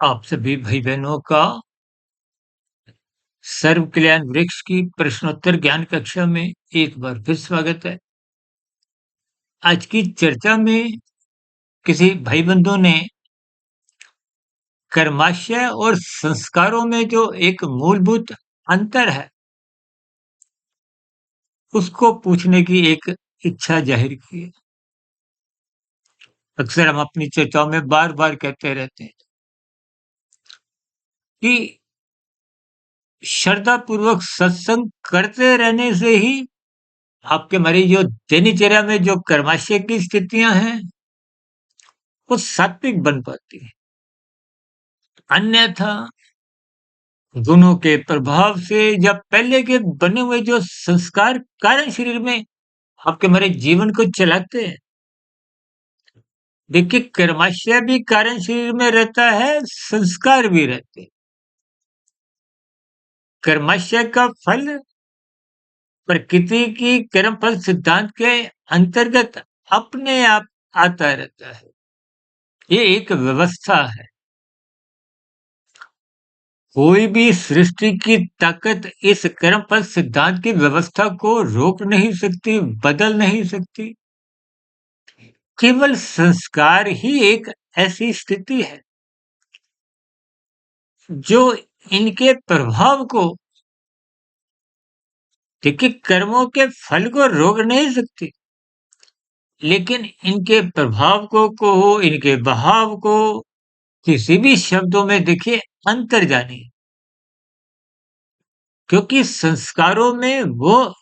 आप सभी भाई-बहनों का सर्व कल्याण वृक्ष की प्रश्नोत्तर ज्ञान कक्षा में एक बार फिर स्वागत है। आज की चर्चा में किसी भाई-बंधु ने कर्माशय और संस्कारों में जो एक मूलभूत अंतर है, उसको पूछने की एक इच्छा जाहिर की है। अक्सर हम अपनी चर्चाओं में बार-बार कहते रहते हैं कि श्रद्धापूर्वक सत्संग करते रहने से ही आपके हमारी जो दिनचर्या में जो कर्माशय की स्थितियाँ हैं, वो सात्विक बन पाती हैं। अन्यथा गुणों के प्रभाव से या पहले के बने हुए जो संस्कार कारण शरीर में आपके हमारे जीवन को चलाते हैं। देखिए कर्माशय भी कारण शरीर में रहता है, संस्कार भी रहते हैं। कर्माशय का फल प्रकृति की कर्म फल सिद्धांत के अंतर्गत अपने आप आता रहता है। ये एक व्यवस्था है। कोई भी सृष्टि की ताकत इस कर्म फल सिद्धांत की व्यवस्था को रोक नहीं सकती, बदल नहीं सकती। केवल संस्कार ही एक ऐसी स्थिति है जो इनके प्रभाव को देखिए कर्मों के फल को रोक नहीं सकती, लेकिन इनके प्रभाव को इनके बहाव को किसी भी शब्दों में देखिए अंतर जानिए, क्योंकि संस्कारों में वो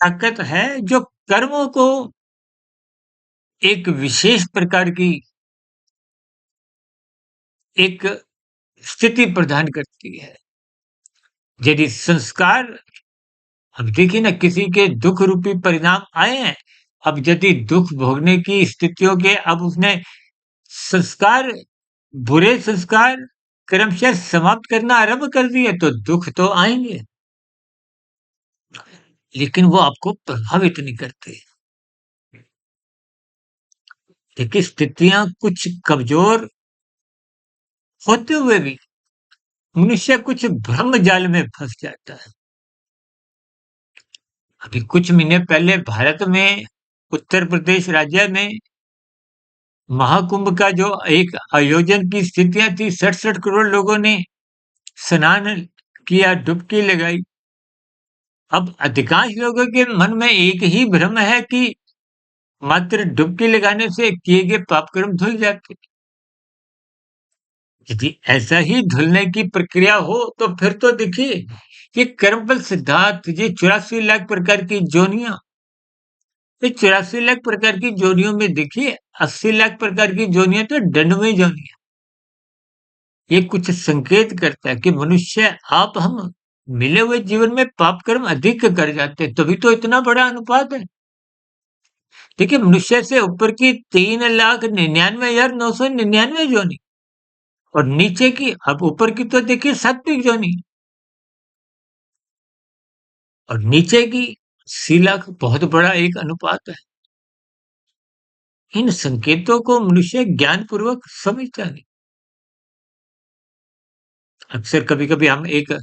ताकत है जो कर्मों को एक विशेष प्रकार की एक स्थिति प्रदान करती है। यदि संस्कार अब देखिए ना किसी के दुख रूपी परिणाम आए हैं। अब यदि दुख भोगने की स्थितियों के अब उसने संस्कार बुरे संस्कार क्रमशः समाप्त करना आरंभ कर दिए तो दुख तो आएँगे, लेकिन वो आपको प्रभावित नहीं करते। देखिए स्थितियाँ कुछ कमज़ोर होते हुए भी मनुष्य कुछ भ्रम जाल में फँस जाता है। अभी कुछ महीने पहले भारत में उत्तर प्रदेश राज्य में महाकुंभ का जो एक आयोजन की स्थितियाँ थी, 67 करोड़ लोगों ने स्नान किया, डुबकी लगाई। अब अधिकांश लोगों के मन में एक ही भ्रम है कि मात्र डुबकी लगाने से किए गए पाप कर्म धुल जाते। यदि ऐसा ही धुलने की प्रक्रिया हो तो फिर तो देखिए ये कर्मफल सिद्धांत, ये 84 लाख प्रकार की जोनियाँ, ये 84 लाख प्रकार की जोनियों में देखिए 80 लाख प्रकार की जोनियाँ तो दंडमय जोनियाँ। ये कुछ संकेत करता है कि मनुष्य आप हम मिले हुए जीवन में पाप कर्म अधिक कर जाते हैं, तभी तो इतना बड़ा अनुपात है। देखिए मनुष्य से ऊपर की 3,99,999 जोनी और नीचे की अब ऊपर की तो देखिए सात्विक जोनी और नीचे की 80 लाख बहुत बड़ा एक अनुपात है। इन संकेतों को मनुष्य ज्ञान पूर्वक समझता नहीं। अक्सर कभी-कभी हम एक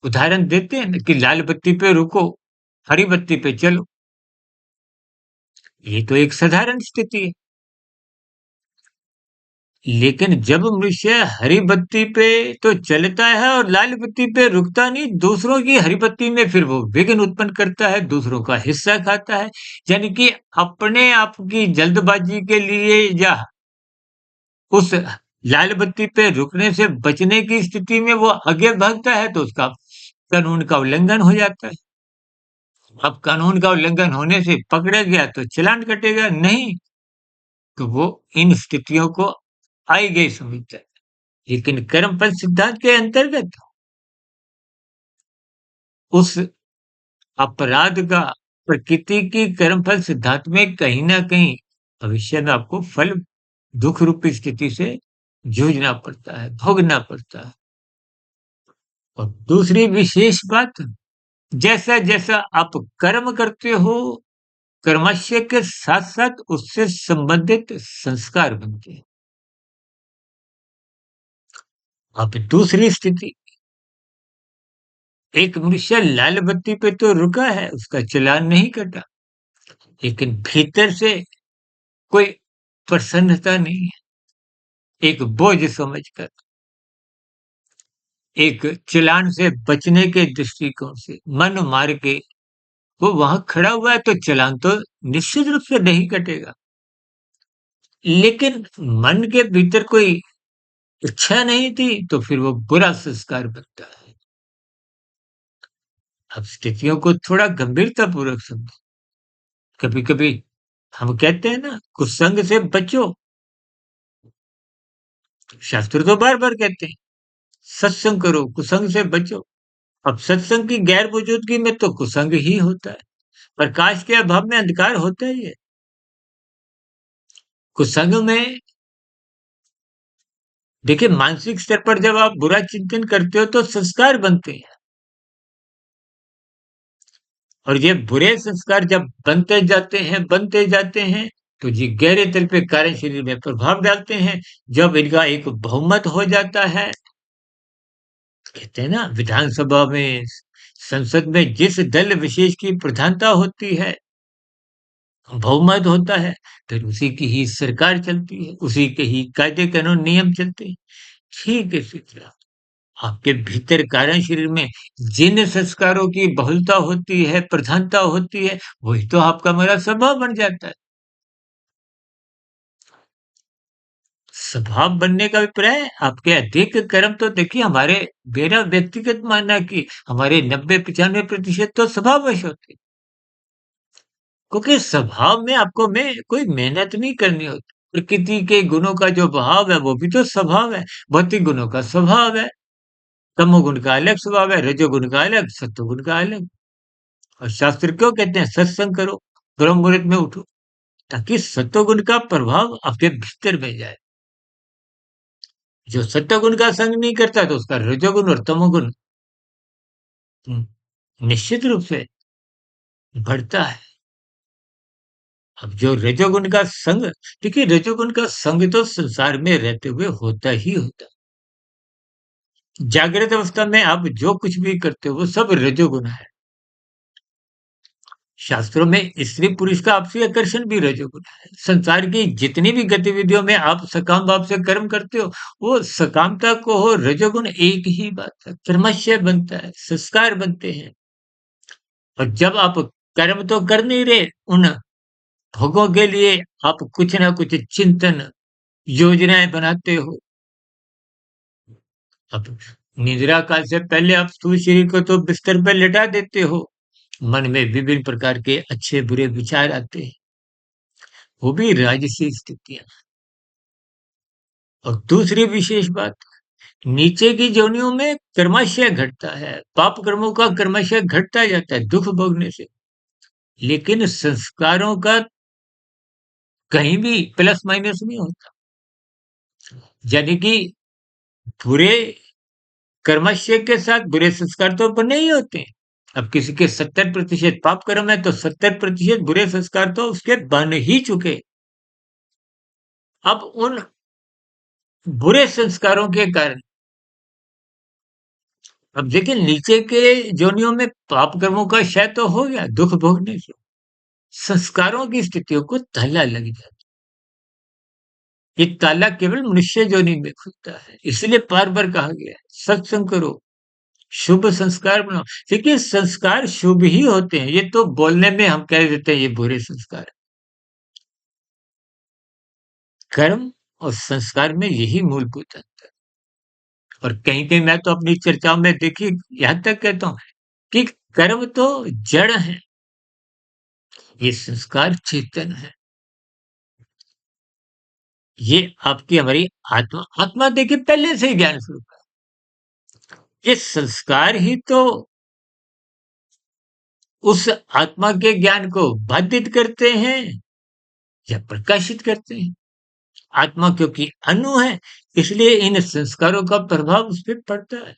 उदाहरण देते हैं ना कि लाल बत्ती पे रुको, हरी बत्ती पे चलो। ये तो एक साधारण स्थिति है। लेकिन जब मनुष्य हरी बत्ती पे तो चलता है और लाल बत्ती पे रुकता नहीं, दूसरों की हरी बत्ती में फिर वो विघ्न उत्पन्न करता है, दूसरों का हिस्सा खाता है। यानी कि अपने आप की जल्दबाजी के लिए या उस लाल बत्ती पे रुकने से बचने की स्थिति में वो आगे भागता है तो उसका कानून का उल्लंघन हो जाता है। अब कानून का उल्लंघन होने से पकड़ा गया तो चालान कटेगा, नहीं तो वो इन स्थितियों को आई गई समझता है। लेकिन कर्मफल सिद्धांत के अंतर्गत उस अपराध का प्रकृति की कर्मफल सिद्धांत में कहीं न कहीं भविष्य में आपको फल दुःख रूपी स्थिति से जूझना पड़ता है, भोगना पड़ता है। और दूसरी विशेष बात, जैसा-जैसा आप कर्म करते हो, कर्मस्य के साथ-साथ उससे संबंधित संस्कार बनते हैं। अब दूसरी स्थिति, एक मनुष्य लाल बत्ती पे तो रुका है, उसका चालान नहीं कटा, लेकिन भीतर से कोई प्रसन्नता नहीं है। एक बोझ समझकर, एक चालान से बचने के दृष्टिकोण से मन मार के वो वहां खड़ा हुआ है, तो चालान तो निश्चित रूप से नहीं कटेगा, लेकिन मन के भीतर कोई इच्छा नहीं थी, तो फिर वो बुरा संस्कार बनता है। अब स्थितियों को थोड़ा गंभीरता पूर्वक समझो। कभी कभी हम कहते हैं ना, कुसंग से बचो, शास्त्र तो बार बार कहते हैं सत्संग करो, कुसंग से बचो। अब सत्संग की गैर मौजूदगी में तो कुसंग ही होता है, प्रकाश के अभाव में अंधकार होता ही है। कुसंग में देखिए, मानसिक स्तर पर जब आप बुरा चिंतन करते हो तो संस्कार बनते हैं, और ये बुरे संस्कार जब बनते जाते हैं, तो ये गहरे तल पे कार्य शरीर में प्रभाव डालते हैं। जब इनका एक बहुमत हो जाता है, कहते हैं ना, विधानसभा में, संसद में जिस दल विशेष की प्रधानता होती है, बहुमत होता है, फिर उसी की ही सरकार चलती है, उसी के ही कायदे कानून नियम चलते हैं। ठीक इसी तरह आपके भीतर कारण शरीर में जिन संस्कारों की बहुलता होती है, प्रधानता होती है, वही तो आपका मेरा स्वभाव बन जाता है। स्वभाव बनने का अभिप्राय है, आपके अधिक कर्म तो देखिए, हमारे, मेरा व्यक्तिगत मानना है कि हमारे 90-95% तो स्वभाववश होते हैं। क्योंकि स्वभाव में आपको में कोई मेहनत नहीं करनी होती। प्रकृति के गुणों का जो भाव है, वो भी तो स्वभाव है। भौतिक गुणों का स्वभाव है। तमोगुण का अलग स्वभाव है, रजोगुण का अलग, सत्वगुण का अलग। और शास्त्र क्यों कहते हैं सत्संग करो, ब्रह्म मुहूर्त में उठो, ताकि सत्वगुण का प्रभाव आपके भीतर में जाए। जो सत्वगुण का संग नहीं करता, तो उसका रजोगुण और तमोगुण निश्चित रूप से बढ़ता है। अब जो रजोगुण का संग, देखिए रजोगुण का संग तो संसार में रहते हुए होता ही होता है। जागृत अवस्था में आप जो कुछ भी करते हो, वो सब रजोगुण है। शास्त्रों में स्त्री पुरुष का आपसी आकर्षण भी रजोगुण है। संसार की जितनी भी गतिविधियों में आप सकाम भाव से कर्म करते हो, वो सकामता को हो रजोगुण एक ही बात है। कर्मश्य बनता है, संस्कार बनते हैं। और जब आप कर्म तो कर नहीं रहे, उन भोगों के लिए आप कुछ ना कुछ चिंतन, योजनाएं बनाते हो। अब निद्रा काल से पहले आप स्थूल शरीर को तो बिस्तर पर लेटा देते हो, मन में विभिन्न प्रकार के अच्छे बुरे विचार आते हैं, वो भी राजसी स्थितियां। और दूसरी विशेष बात, नीचे की योनियों में कर्माशय घटता है, पाप कर्मों का कर्माशय घटता जाता है दुख भोगने से, लेकिन संस्कारों का कहीं भी प्लस माइनस नहीं होता। यानी कि बुरे कर्माशय के साथ बुरे संस्कार तो बने ही होते हैं। अब किसी के 70% पाप कर्म है, तो 70% बुरे संस्कार तो उसके बन ही चुके। अब उन बुरे संस्कारों के कारण, अब देखिए नीचे के जोनियों में पाप कर्मों का क्षय तो हो गया दुख भोगने से, संस्कारों की स्थितियों को ताला लग जाता है। ये ताला केवल मनुष्य योनि में खुलता है, इसलिए बार बार कहा गया है सत्संग करो, शुभ संस्कार बनाओ। देखिए संस्कार शुभ ही होते हैं, ये तो बोलने में हम कह देते हैं ये बुरे संस्कार है। कर्म और संस्कार में यही मूलभूत अंतर है। और कहीं कहीं मैं तो अपनी चर्चाओं में देखिए यहां तक कहता हूं कि कर्म तो जड़ है, ये संस्कार चेतन है। ये आपकी हमारी आत्मा, आत्मा देखिए पहले से ही ज्ञान स्वरूप है। ये संस्कार ही तो उस आत्मा के ज्ञान को बाधित करते हैं या प्रकाशित करते हैं। आत्मा क्योंकि अणु है, इसलिए इन संस्कारों का प्रभाव उस पर पड़ता है।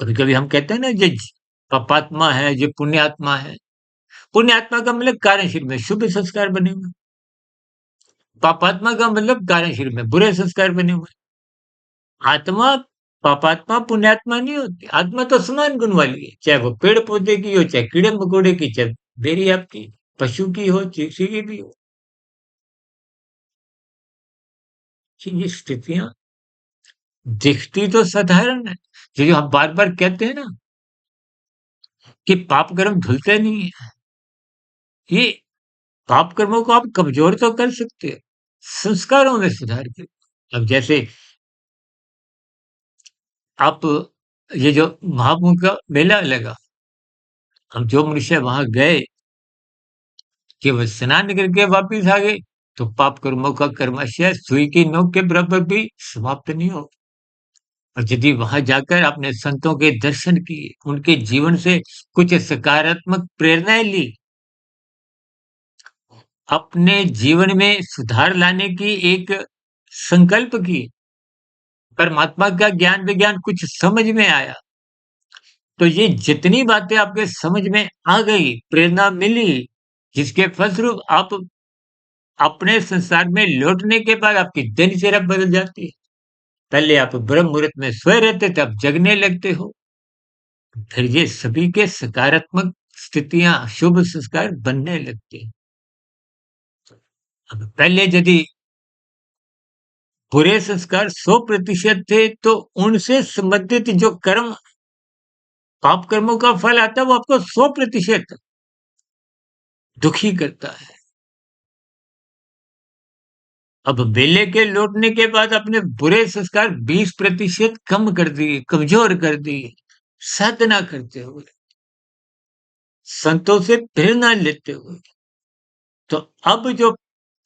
कभी कभी हम कहते हैं ना, ये पापात्मा है, ये पुण्यात्मा है। पुण्यात्मा का मतलब कार्यशील में शुभ संस्कार बने हुए, पापात्मा का मतलब कार्यशील में बुरे संस्कार बने हुए। आत्मा पापात्मा, पुण्यात्मा नहीं होती। आत्मा तो समान गुण वाली है, चाहे वो पेड़-पौधे की हो, चाहे कीड़े-मकोड़े की, चाहे मेरी आपकी, पशु की हो, किसी की भी हो। कि ये स्थितियाँ दिखती तो साधारण है, ये जो हम बार-बार कहते हैं ना कि पाप कर्म धुलते नहीं है, ये पाप कर्मों को आप कमज़ोर तो कर सकते हो, संस्कारों में सुधार के। अब जैसे आप ये जो महाकुंभ का मेला लगा, हम जो मनुष्य वहाँ गए, केवल स्नान करके वापिस आ गए, तो पाप कर्मों का कर्माशय सुई की नोक के बराबर भी समाप्त नहीं हो। और यदि वहाँ जाकर आपने संतों के दर्शन किए, उनके जीवन से कुछ सकारात्मक प्रेरणाएँ ली, अपने जीवन में सुधार लाने की एक संकल्प की, परमात्मा का ज्ञान विज्ञान कुछ समझ में आया, तो ये जितनी बातें आपके समझ में आ गई, प्रेरणा मिली, जिसके फलस्वरूप आप अपने संसार में लौटने के बाद आपकी दिनचर्या बदल जाती है। पहले आप ब्रह्म मुहूर्त में सोए रहते थे, अब जगने लगते हो। फिर ये सभी के सकारात्मक स्थितियाँ, शुभ संस्कार बनने लगते हैं। अब पहले यदि बुरे संस्कार 100% थे, तो उनसे संबंधित जो कर्म पाप कर्मों का फल आता है, वो आपको 100% दुखी करता है। अब मेले के लौटने के बाद अपने बुरे संस्कार 20% कम कर दिए, कमज़ोर कर दिए, साधना करते हुए, संतों से प्रेरणा लेते हुए। तो अब जो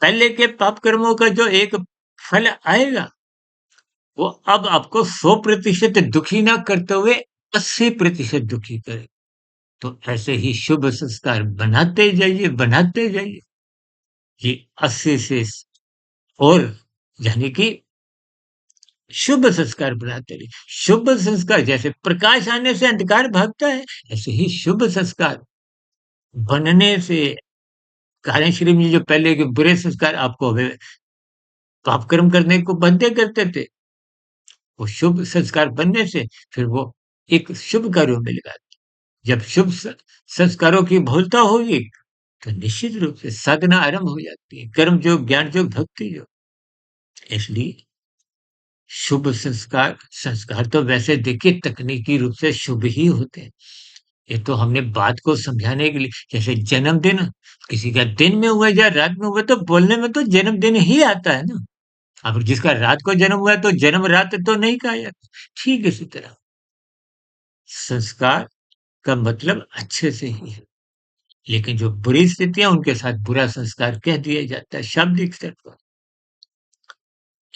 पहले के पाप कर्मों का जो एक फल आएगा, वो अब आपको 100% दुखी ना करते हुए 80% दुखी करे। तो ऐसे ही शुभ संस्कार बनाते जाइए, बनाते जाइए। ये 80 से और यानी कि शुभ संस्कार बनाते रहिए। शुभ संस्कार जैसे प्रकाश आने से अंधकार भागता है, ऐसे ही शुभ संस्कार बनने से कार्यश्री में जो पहले के बुरे संस्कार आपको हमें पाप कर्म करने को बंधे करते थे, वो शुभ संस्कार बनने से फिर वो एक शुभ कार्यों में लगा। जब शुभ संस्कारों की बहुलता होगी, तो निश्चित रूप से साधना आरंभ हो जाती है, कर्म योग, ज्ञान योग, भक्ति योग। इसलिए शुभ संस्कार संस्कार तो वैसे देखिए तकनीकी रूप से शुभ ही होते हैं। ये तो हमने बात को समझाने के लिए जैसे जन्मदिन किसी का दिन में हुआ या रात में हुआ तो बोलने में तो जन्मदिन ही आता है ना। अब जिसका रात को जन्म हुआ है तो जन्म रात तो नहीं कहा जाता। ठीक इसी तरह संस्कार का मतलब अच्छे से ही है। लेकिन जो बुरी स्थितियाँ उनके साथ बुरा संस्कार कह दिया जाता है शाब्दिक स्तर पर।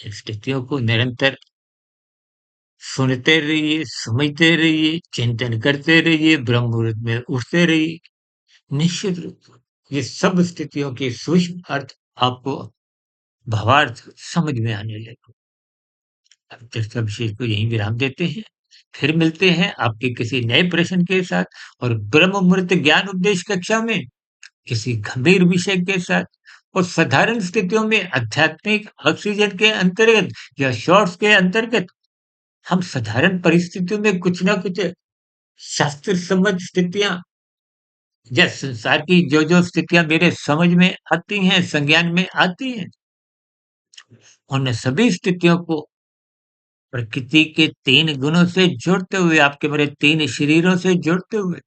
इन स्थितियों को निरंतर सुनते रहिए, समझते रहिए, चिंतन करते रहिए, ब्रह्म मुहूर्त में उठते रहिए। निश्चित रूप से ये सब स्थितियों के सूक्ष्म अर्थ आपको भावार्थ समझ में आने लगे। अब चर्चा विशेष को यहीं विराम देते हैं। फिर मिलते हैं आपके किसी नए प्रश्न के साथ और ब्रह्म मुहूर्त ज्ञान उपदेश कक्षा में किसी गंभीर विषय के साथ और साधारण स्थितियों में आध्यात्मिक ऑक्सीजन के अंतर्गत या शॉर्ट्स के अंतर्गत हम साधारण परिस्थितियों में कुछ ना कुछ शास्त्र सम्मत स्थितियाँ या संसार की जो-जो स्थितियाँ मेरे समझ में आती हैं, संज्ञान में आती हैं, उन सभी स्थितियों को प्रकृति के 3 गुणों से जोड़ते हुए, आपके मेरे 3 शरीरों से जोड़ते हुए,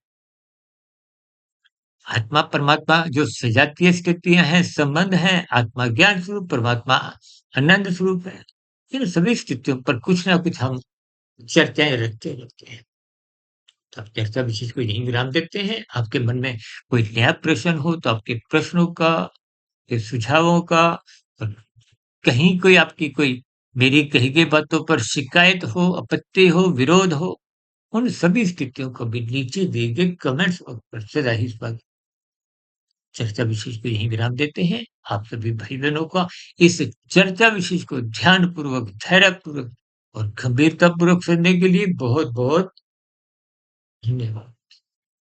आत्मा परमात्मा जो सजातीय स्थितियाँ हैं, संबंध हैं, आत्मा ज्ञान स्वरूप, परमात्मा आनंद स्वरूप है। इन सभी स्थितियों पर कुछ ना कुछ हम चर्चाएँ रखते रहते हैं। तो अब चर्चा विशेष को यहीं विराम देते हैं। आपके मन में कोई नया प्रश्न हो तो आपके प्रश्नों का, के सुझावों का और कहीं कोई आपकी कोई मेरी कही गई बातों पर शिकायत हो, आपत्ति हो, विरोध हो, उन सभी स्थितियों को भी नीचे दिए गए कमेंट्स बॉक्स पर सदा ही स्वागत। चर्चा विशेष को यहीं विराम देते हैं। आप सभी भाई-बहनों का इस चर्चा विशेष को ध्यानपूर्वक, धैर्यपूर्वक और गंभीरतापूर्वक सुनने के लिए बहुत-बहुत धन्यवाद।